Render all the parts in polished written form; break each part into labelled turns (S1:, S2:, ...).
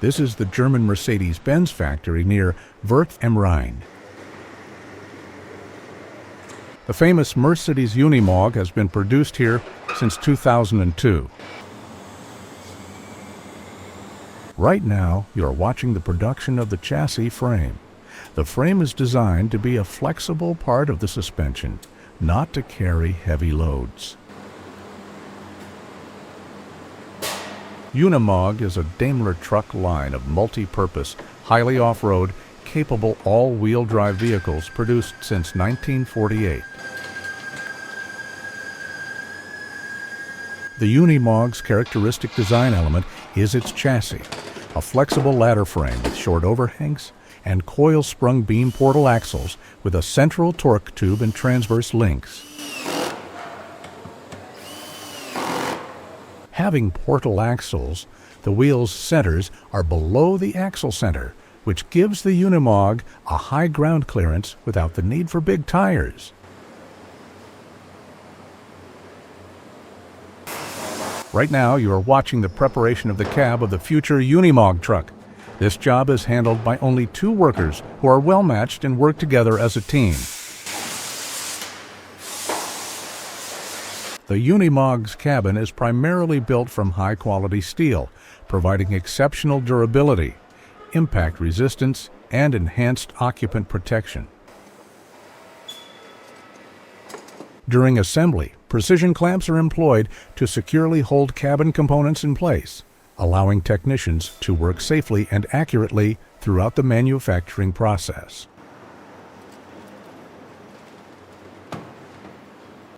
S1: This is the German Mercedes-Benz factory near Wörth am Rhein. The famous Mercedes Unimog has been produced here since 2002. Right now, you are watching the production of the chassis frame. The frame is designed to be a flexible part of the suspension, not to carry heavy loads. Unimog is a Daimler truck line of multi-purpose, highly off-road, capable all-wheel drive vehicles produced since 1948. The Unimog's characteristic design element is its chassis, a flexible ladder frame with short overhangs and coil-sprung beam portal axles with a central torque tube and transverse links. Having portal axles, the wheel's centers are below the axle center, which gives the Unimog a high ground clearance without the need for big tires. Right now, you are watching the preparation of the cab of the future Unimog truck. This job is handled by only 2 workers who are well matched and work together as a team. The Unimog's cabin is primarily built from high-quality steel, providing exceptional durability, impact resistance, and enhanced occupant protection. During assembly, precision clamps are employed to securely hold cabin components in place, allowing technicians to work safely and accurately throughout the manufacturing process.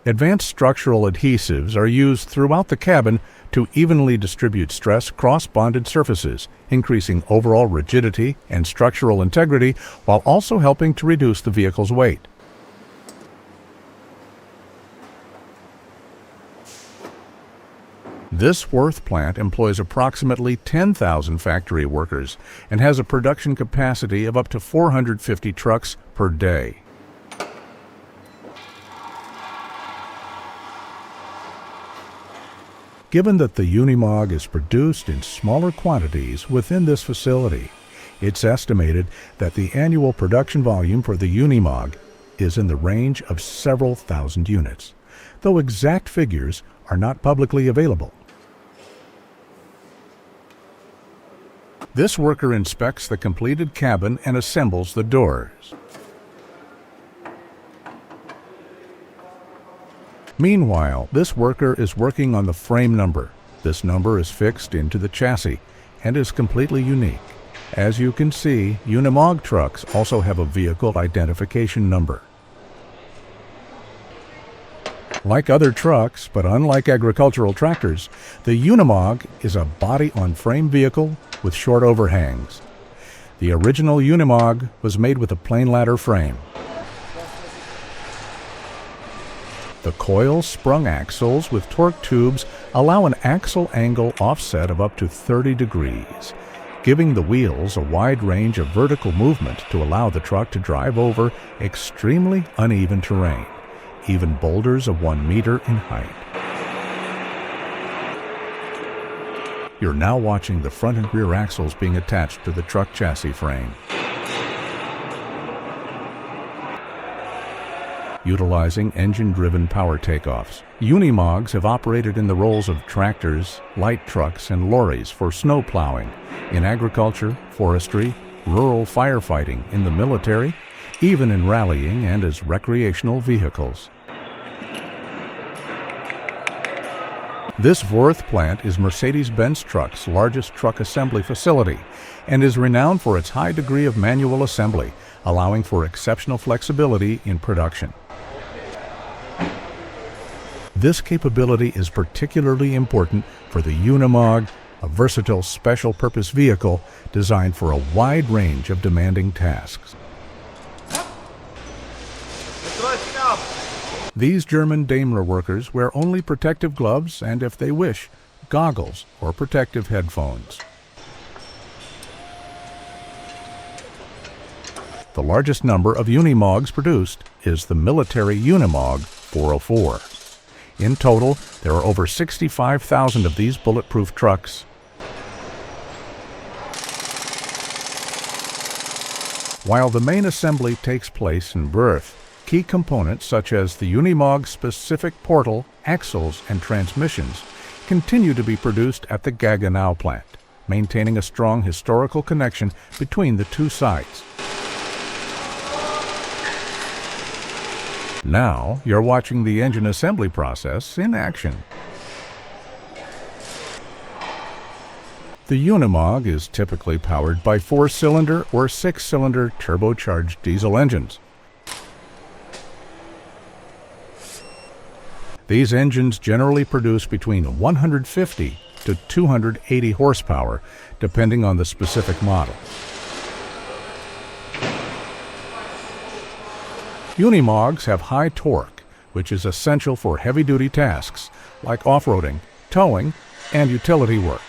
S1: Advanced structural adhesives are used throughout the cabin to evenly distribute stress across bonded surfaces, increasing overall rigidity and structural integrity while also helping to reduce the vehicle's weight. This Wörth plant employs approximately 10,000 factory workers and has a production capacity of up to 450 trucks per day. Given that the Unimog is produced in smaller quantities within this facility, it's estimated that the annual production volume for the Unimog is in the range of several thousand units, though exact figures are not publicly available. This worker inspects the completed cabin and assembles the doors. Meanwhile, this worker is working on the frame number. This number is fixed into the chassis and is completely unique. As you can see, Unimog trucks also have a vehicle identification number. Like other trucks, but unlike agricultural tractors, the Unimog is a body-on-frame vehicle with short overhangs. The original Unimog was made with a plain ladder frame. The coil-sprung axles with torque tubes allow an axle angle offset of up to 30 degrees, giving the wheels a wide range of vertical movement to allow the truck to drive over extremely uneven terrain, even boulders of 1 meter in height. You're now watching the front and rear axles being attached to the truck chassis frame. Utilizing engine-driven power takeoffs, Unimogs have operated in the roles of tractors, light trucks, and lorries for snow plowing, in agriculture, forestry, rural firefighting, in the military, even in rallying and as recreational vehicles. This Wörth plant is Mercedes-Benz Truck's largest truck assembly facility and is renowned for its high degree of manual assembly, allowing for exceptional flexibility in production. This capability is particularly important for the Unimog, a versatile special-purpose vehicle designed for a wide range of demanding tasks. These German Daimler workers wear only protective gloves and, if they wish, goggles or protective headphones. The largest number of Unimogs produced is the military Unimog 404. In total, there are over 65,000 of these bulletproof trucks. While the main assembly takes place in Wörth, key components such as the Unimog specific portal, axles, and transmissions continue to be produced at the Gaggenau plant, maintaining a strong historical connection between the two sites. Now you're watching the engine assembly process in action. The Unimog is typically powered by 4-cylinder or 6-cylinder turbocharged diesel engines. These engines generally produce between 150 to 280 horsepower, depending on the specific model. Unimogs have high torque, which is essential for heavy-duty tasks like off-roading, towing, and utility work.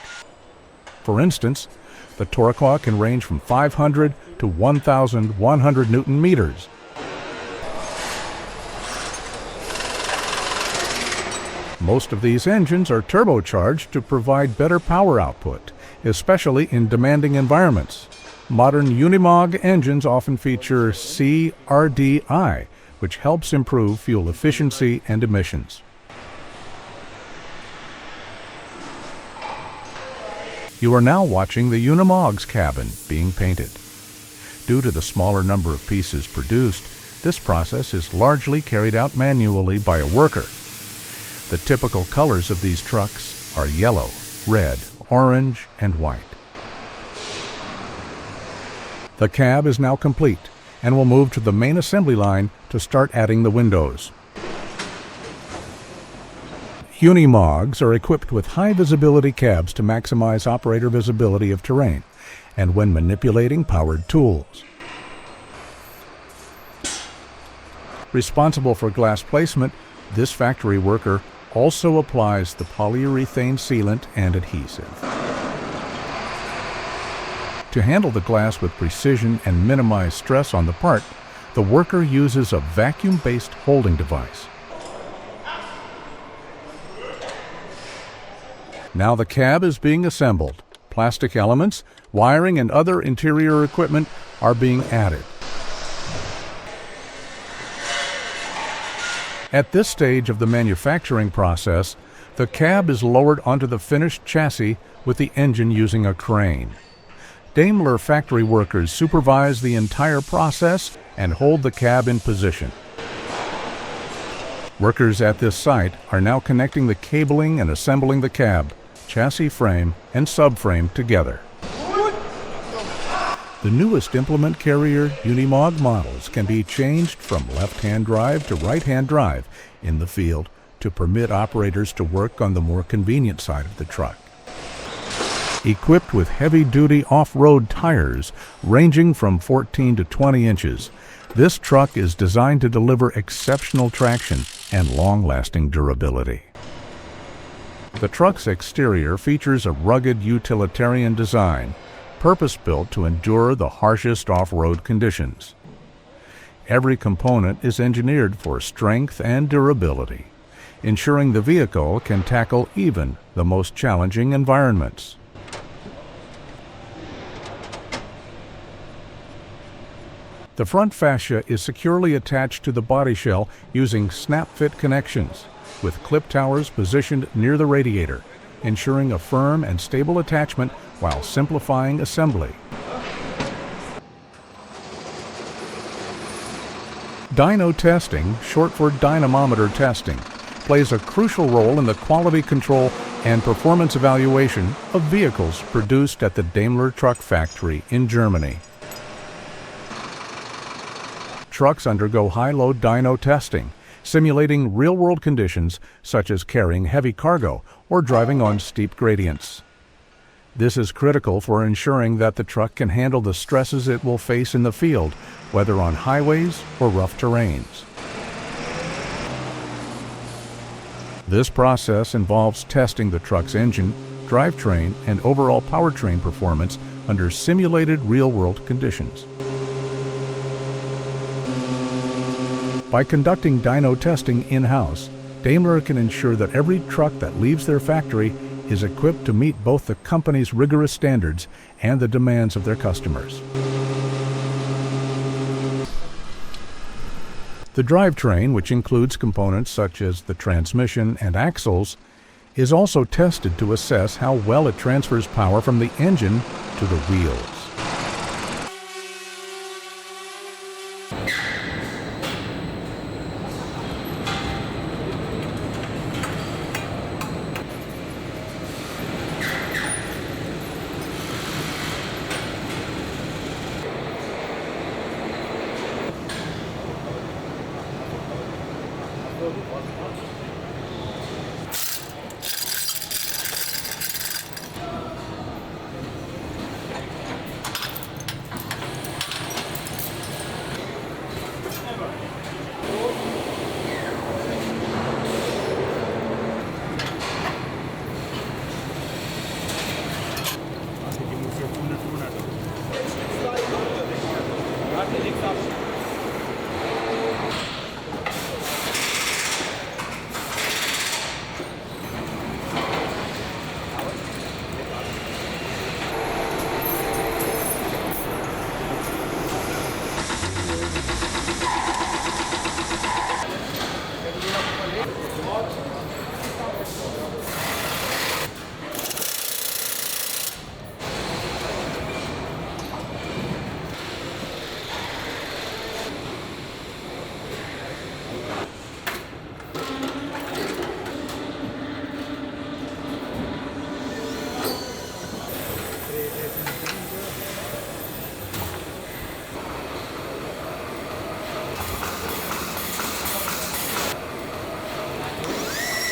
S1: For instance, the torque can range from 500 to 1,100 Newton meters. Most of these engines are turbocharged to provide better power output, especially in demanding environments. Modern Unimog engines often feature CRDI, which helps improve fuel efficiency and emissions. You are now watching the Unimog's cabin being painted. Due to the smaller number of pieces produced, this process is largely carried out manually by a worker. The typical colors of these trucks are yellow, red, orange, and white. The cab is now complete and will move to the main assembly line to start adding the windows. Unimogs are equipped with high-visibility cabs to maximize operator visibility of terrain and when manipulating powered tools. Responsible for glass placement, this factory worker also applies the polyurethane sealant and adhesive. To handle the glass with precision and minimize stress on the part, the worker uses a vacuum-based holding device. Now the cab is being assembled. Plastic elements, wiring, and other interior equipment are being added. At this stage of the manufacturing process, the cab is lowered onto the finished chassis with the engine using a crane. Daimler factory workers supervise the entire process and hold the cab in position. Workers at this site are now connecting the cabling and assembling the cab, chassis frame, and subframe together. The newest implement carrier Unimog models can be changed from left-hand drive to right-hand drive in the field to permit operators to work on the more convenient side of the truck. Equipped with heavy-duty off-road tires ranging from 14 to 20 inches, this truck is designed to deliver exceptional traction and long-lasting durability. The truck's exterior features a rugged utilitarian design, purpose-built to endure the harshest off-road conditions. Every component is engineered for strength and durability, ensuring the vehicle can tackle even the most challenging environments. The front fascia is securely attached to the body shell using snap-fit connections, with clip towers positioned near the radiator, ensuring a firm and stable attachment while simplifying assembly. Dyno testing, short for dynamometer testing, plays a crucial role in the quality control and performance evaluation of vehicles produced at the Daimler Truck factory in Germany. Trucks undergo high-load dyno testing, simulating real-world conditions such as carrying heavy cargo or driving on steep gradients. This is critical for ensuring that the truck can handle the stresses it will face in the field, whether on highways or rough terrains. This process involves testing the truck's engine, drivetrain, and overall powertrain performance under simulated real-world conditions. By conducting dyno testing in-house, Daimler can ensure that every truck that leaves their factory is equipped to meet both the company's rigorous standards and the demands of their customers. The drivetrain, which includes components such as the transmission and axles, is also tested to assess how well it transfers power from the engine to the wheels.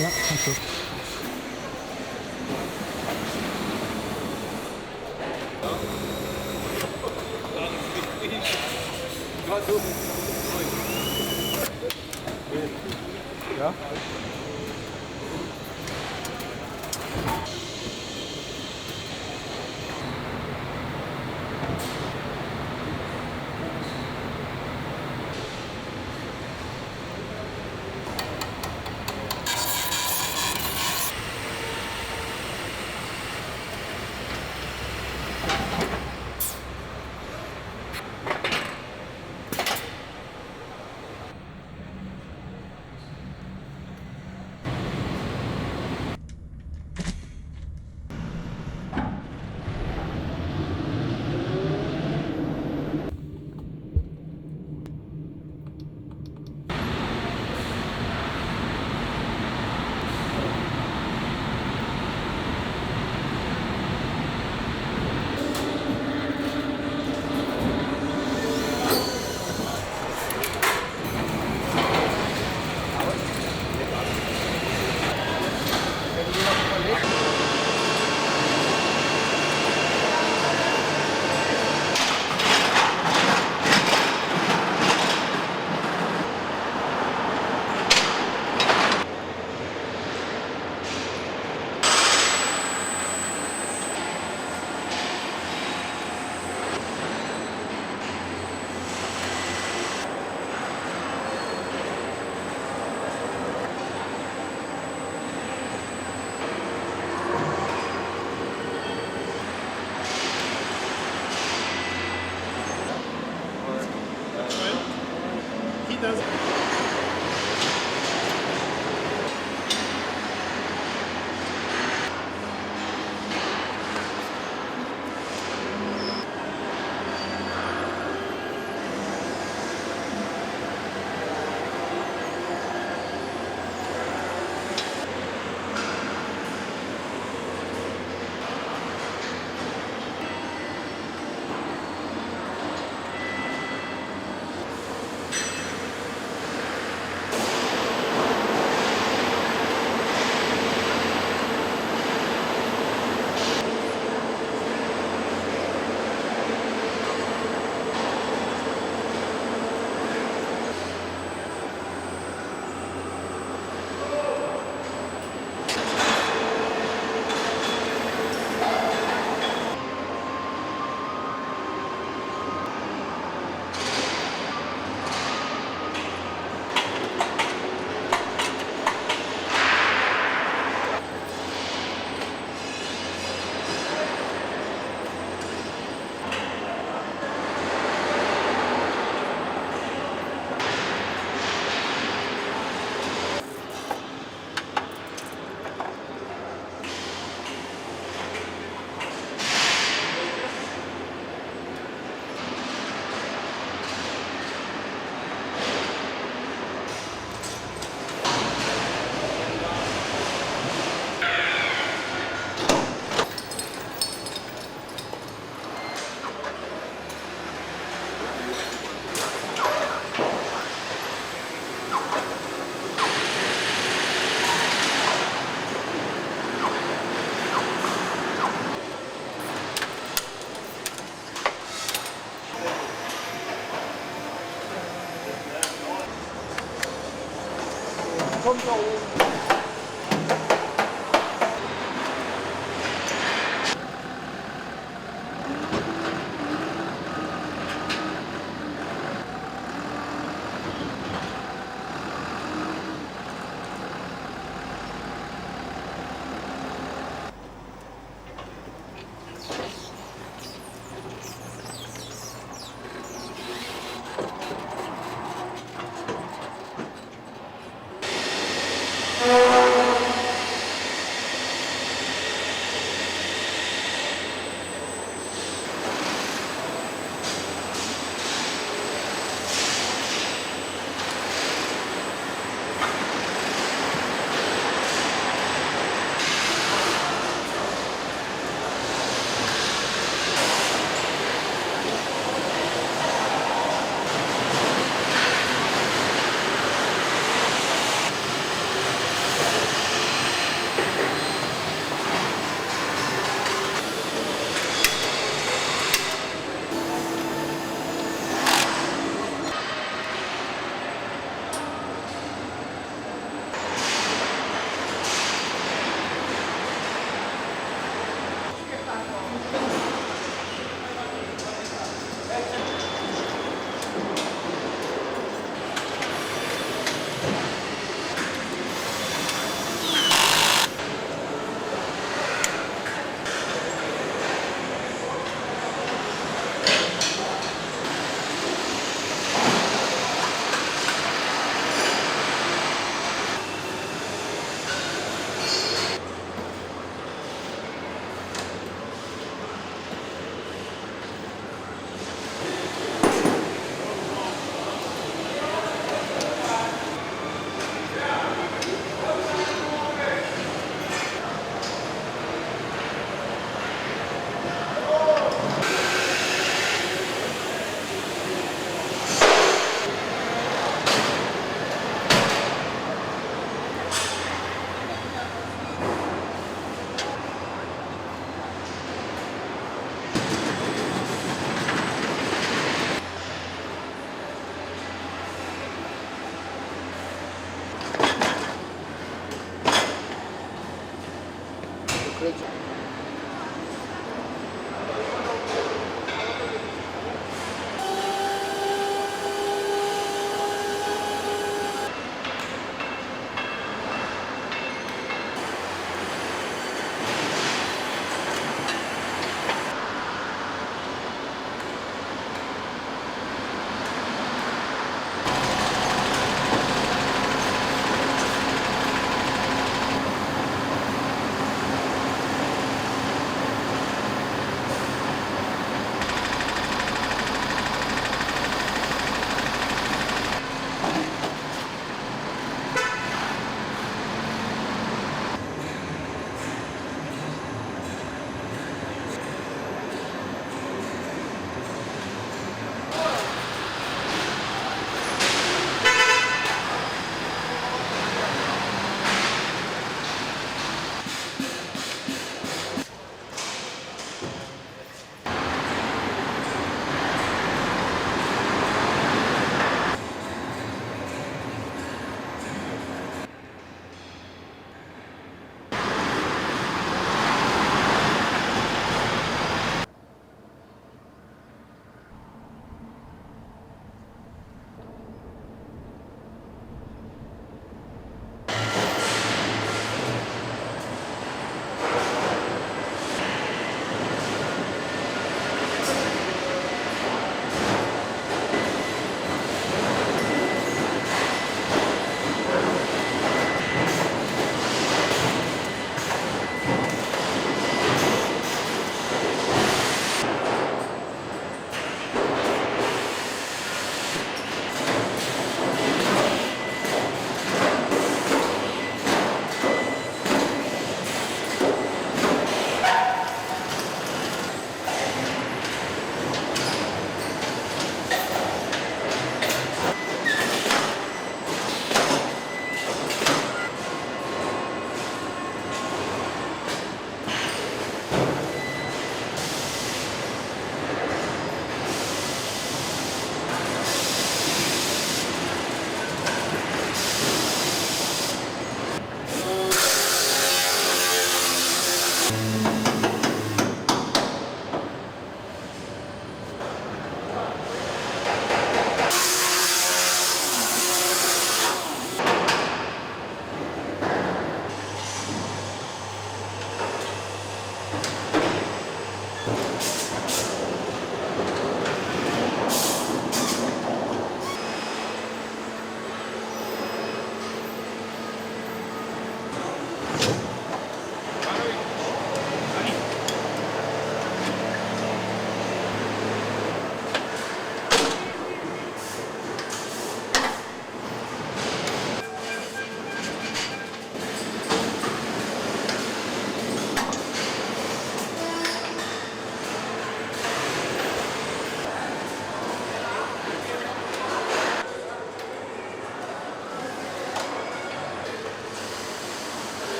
S2: Ja, danke. Ja?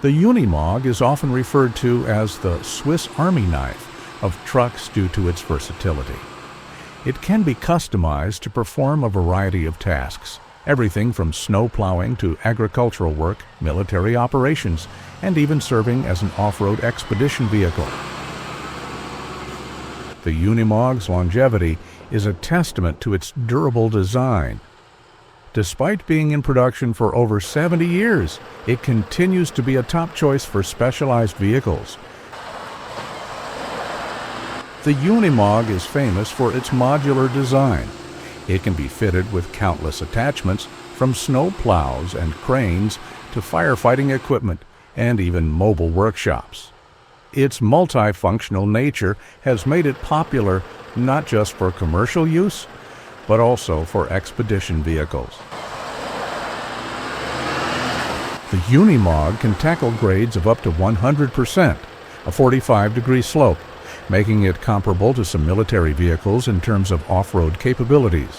S1: The Unimog is often referred to as the Swiss Army knife of trucks due to its versatility. It can be customized to perform a variety of tasks, everything from snow plowing to agricultural work, military operations, and even serving as an off-road expedition vehicle. The Unimog's longevity is a testament to its durable design. Despite being in production for over 70 years, it continues to be a top choice for specialized vehicles. The Unimog is famous for its modular design. It can be fitted with countless attachments, from snow plows and cranes to firefighting equipment and even mobile workshops. Its multifunctional nature has made it popular not just for commercial use, but also for expedition vehicles. The Unimog can tackle grades of up to 100%, a 45-degree slope, making it comparable to some military vehicles in terms of off-road capabilities.